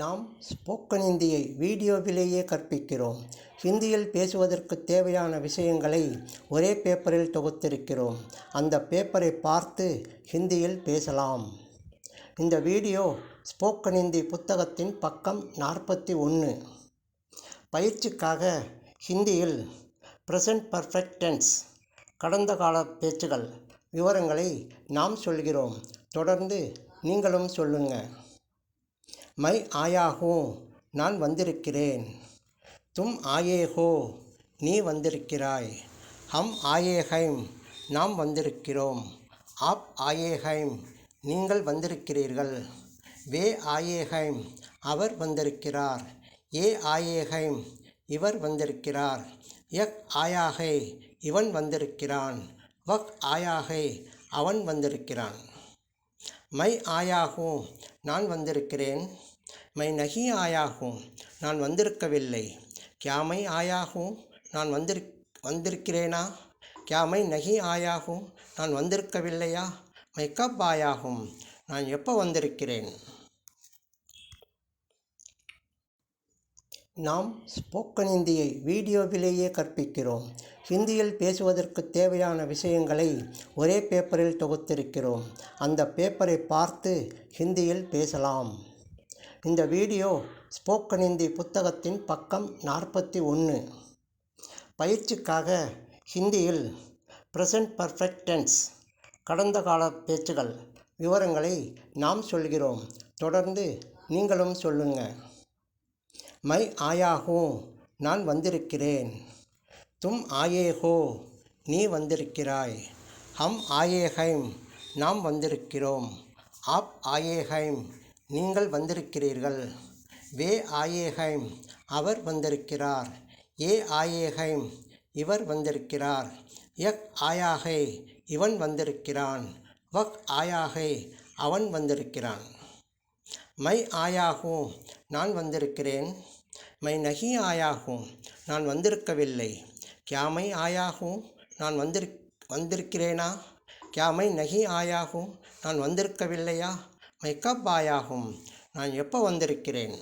நாம் ஸ்போக்கன் ஹிந்தியை வீடியோவிலேயே கற்பிக்கிறோம். ஹிந்தியில் பேசுவதற்கு தேவையான விஷயங்களை ஒரே பேப்பரில் தொகுத்திருக்கிறோம். அந்த பேப்பரை பார்த்து ஹிந்தியில் பேசலாம். இந்த வீடியோ ஸ்போக்கன் ஹிந்தி புத்தகத்தின் பக்கம் 41. பயிற்சிக்காக ஹிந்தியில் ப்ரெசன்ட் பர்ஃபெக்ட் டென்ஸ் கடந்த கால பேச்சுகள் விவரங்களை நாம் சொல்கிறோம். தொடர்ந்து நீங்களும் சொல்லுங்க. மை ஆயா ஹூ, நான் வந்திருக்கிறேன். தும் ஆயே ஹோ, நீ வந்திருக்கிறாய். ஹம் ஆயே ஹைம், நாம் வந்திருக்கிறோம். ஆப் ஆயே ஹைம், நீங்கள் வந்திருக்கிறீர்கள். வே ஆயே ஹைம், அவர் வந்திருக்கிறார். ஏ ஆயே ஹைம், இவர் வந்திருக்கிறார். யக் ஆயா ஹை, இவன் வந்திருக்கிறான். வக் ஆயா ஹை, அவன் வந்திருக்கிறான். மை ஆயா ஹூ, நான் வந்திருக்கிறேன். மை நஹி ஆயா ஹூ, நான் வந்திருக்கவில்லை. கியா மை ஆயா ஹூ, நான் வந்திருக்கிறேனா? கியா மை நஹி ஆயா ஹூ, நான் வந்திருக்கவில்லையா? மை கப் ஆயா ஹூ, நான் எப்போ வந்திருக்கிறேன்? நாம் ஸ்போக்கன் ஹிந்தியை வீடியோவிலேயே கற்பிக்கிறோம். ஹிந்தியில் பேசுவதற்கு தேவையான விஷயங்களை ஒரே பேப்பரில் தொகுத்திருக்கிறோம். அந்த பேப்பரை பார்த்து ஹிந்தியில் பேசலாம். இந்த வீடியோ ஸ்போக்கன் ஹிந்தி புத்தகத்தின் பக்கம் 41. பயிற்சிக்காக ஹிந்தியில் ப்ரெசன்ட் பர்ஃபெக்ட் டென்ஸ் கடந்த கால பேச்சுகள் விவரங்களை நாம் சொல்கிறோம். தொடர்ந்து நீங்களும் சொல்லுங்க. மை ஆயா ஹூ, நான் வந்திருக்கிறேன். தும் ஆயே ஹோ, நீ வந்திருக்கிறாய். ஹம் ஆயே ஹைம், நாம் வந்திருக்கிறோம். ஆப் ஆயே ஹைம், நீங்கள் வந்திருக்கிறீர்கள். வே ஆயே ஹைம், அவர் வந்திருக்கிறார். ஏ ஆயே ஹைம், இவர் வந்திருக்கிறார். யக் ஆயா ஹை, இவன் வந்திருக்கிறான். வக் ஆயா ஹை, அவன் வந்திருக்கிறான். மை ஆயா ஹூ, நான் வந்திருக்கிறேன். மை நஹி ஆயா ஹூ, நான் வந்திருக்கவில்லை. கியா மை ஆயா ஹூ, நான் வந்திருக்கிறேனா? கியா மை நஹி ஆயா ஹூ, நான் வந்திருக்கவில்லையா? மை கப் ஆயா ஹூ, நான் எப்போ வந்திருக்கிறேன்?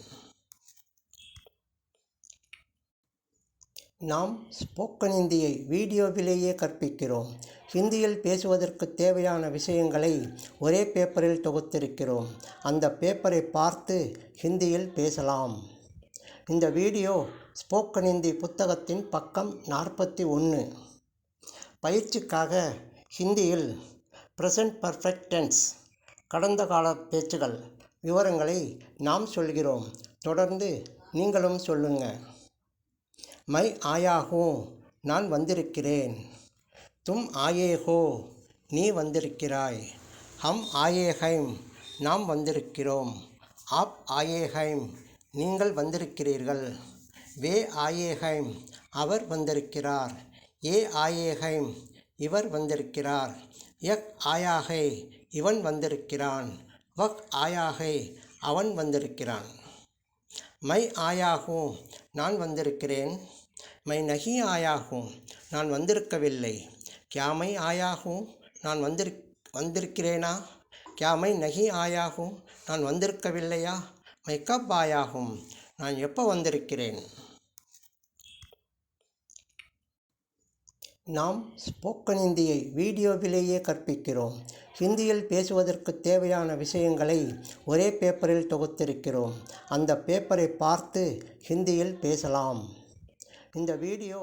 நாம் ஸ்போக்கன் ஹிந்தியை வீடியோவிலேயே கற்பிக்கிறோம். ஹிந்தியில் பேசுவதற்கு தேவையான விஷயங்களை ஒரே பேப்பரில் தொகுத்திருக்கிறோம். அந்த பேப்பரை பார்த்து ஹிந்தியில் பேசலாம். இந்த வீடியோ ஸ்போக்கன் ஹிந்தி புத்தகத்தின் பக்கம் 41. பயிற்சிக்காக ஹிந்தியில் ப்ரெசன்ட் பர்ஃபெக்ட் டென்ஸ் கடந்த கால பேச்சுகள் விவரங்களை நாம் சொல்கிறோம். தொடர்ந்து நீங்களும் சொல்லுங்க. மை ஆயா ஹூ, நான் வந்திருக்கிறேன். தும் ஆயே ஹோ, நீ வந்திருக்கிறாய். ஹம் ஆயே ஹைம், நாம் வந்திருக்கிறோம். ஆப் ஆயே ஹைம், நீங்கள் வந்திருக்கிறீர்கள். வே ஆயே ஹைம், அவர் வந்திருக்கிறார். ஏ ஆயே ஹைம், இவர் வந்திருக்கிறார். யக் ஆயா ஹை, இவன் வந்திருக்கிறான். வக் ஆயா ஹை, அவன் வந்திருக்கிறான். மை ஆயா ஹூ, நான் வந்திருக்கிறேன். மை நஹி ஆயா ஹூ, நான் வந்திருக்கவில்லை. கியா மை ஆயா ஹூ, நான் வந்திருக்கிறேனா? கியா மை நஹி ஆயா ஹூ, நான் வந்திருக்கவில்லையா? மை கப் ஆயா ஹூ, நான் எப்போ வந்திருக்கிறேன்? நாம் ஸ்போக்கன் ஹிந்தியை வீடியோவிலேயே கற்பிக்கிறோம். ஹிந்தியில் பேசுவதற்கு தேவையான விஷயங்களை ஒரே பேப்பரில் தொகுத்திருக்கிறோம். அந்த பேப்பரை பார்த்து ஹிந்தியில் பேசலாம். இந்த வீடியோ